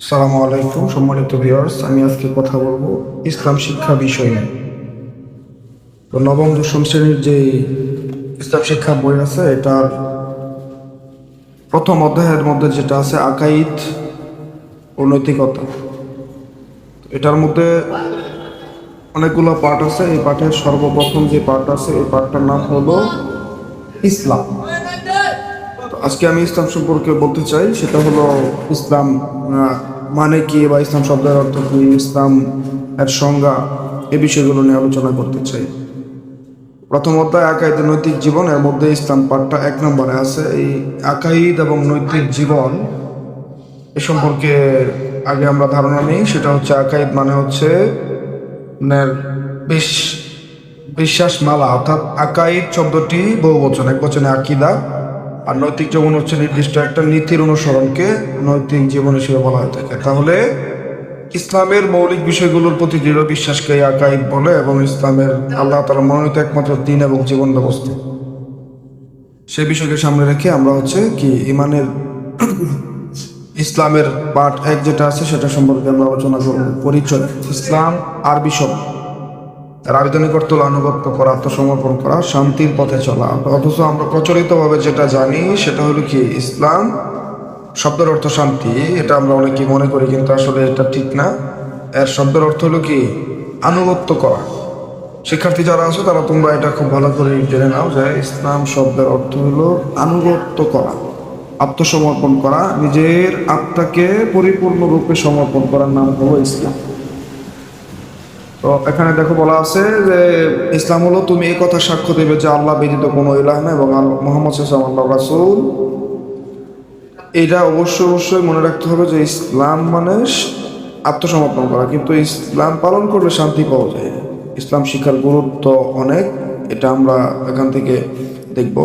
আসসালামু আলাইকুম সম্মানিত ভিউয়ার্স, আমি আজকে কথা বলবো ইসলাম শিক্ষা বিষয় নিয়ে। তো নবম দশম শ্রেণীর যে ইসলাম শিক্ষা বই আছে, এটার প্রথম অধ্যায়ের মধ্যে যেটা আছে আকাইদ ও নৈতিকতা। এটার মধ্যে অনেকগুলো পার্ট আছে। এই পাঠের সর্বপ্রথম যে পার্ট আছে, এই পার্টটার নাম হলো ইসলাম। তো আজকে আমি ইসলাম সম্পর্কে বলতে চাই, সেটা হলো ইসলাম মানে কি, বা ইসলাম শব্দের অর্থ কি, ইসলাম এর সংজ্ঞা, এ বিষয়গুলো নিয়ে আলোচনা করতে চাই। প্রথম অধ্যায় আকাইদ নৈতিক জীবন, এর মধ্যে ইসলাম পাঠটা 1 নম্বরে আছে। এই আকাইদ এবং নৈতিক জীবন এ সম্পর্কে আগে আমরা ধারণা নিই। সেটা হচ্ছে আকাইদ মানে হচ্ছে আপনার বিশ্বাস মালা, অর্থাৎ আকাইদ শব্দটি বহুবচন, এক বচনে আকিদা। আর নৈতিক জীবন হচ্ছে নির্দিষ্ট একটা নীতির অনুসরণকে নৈতিক জীবন হিসেবে বলা হয়ে থাকে। তাহলে ইসলামের মৌলিক বিষয়গুলোর প্রতি দৃঢ় বিশ্বাসকে আকাইদ বলে, এবং ইসলামের আল্লাহ তাআলা মনোনীত একমাত্র দিন এবং জীবন ব্যবস্থা, সে বিষয়কে সামনে রেখে আমরা হচ্ছে কি ইমানের ইসলামের পার্ট 1 যেটা আছে সেটা সম্পর্কে আমরা আলোচনা করব। পরিচয়। ইসলাম আরবি শব্দ, তার আবেদনিক অর্থ হলো আনুগত্য করা, আত্মসমর্পণ করা, শান্তির পথে চলা। অথচ আমরা প্রচলিতভাবে যেটা জানি সেটা হলো কি ইসলাম শব্দের অর্থ শান্তি। এটা আমরা অনেকেই মনে করি, কিন্তু আসলে এটা ঠিক না। এর শব্দের অর্থ হলো কি আনুগত্য করা। শিক্ষার্থী যারা আছো তারা তোমরা এটা খুব ভালো করে জেনে নাও যে ইসলাম শব্দের অর্থ হলো আনুগত্য করা, আত্মসমর্পণ করা, নিজের আত্মাকে পরিপূর্ণরূপে সমর্পণ করার নাম হলো ইসলাম। তো এখানে দেখো বলা আছে যে ইসলাম হলো তুমি এই কথা সাক্ষ্য দেবে যে আল্লাহ ব্যতীত কোনো ইলাহ না এবং মুহাম্মদ সাল্লাল্লাহু আলাইহি ওয়াসাল্লাম রাসূল। এটা অবশ্যই মনে রাখতে হবে যে ইসলাম মানে আত্মসমর্পণ করা, কিন্তু ইসলাম পালন করলে শান্তি পাওয়া যায়। ইসলাম শিক্ষার গুরুত্ব অনেক, এটা আমরা এখান থেকে দেখব।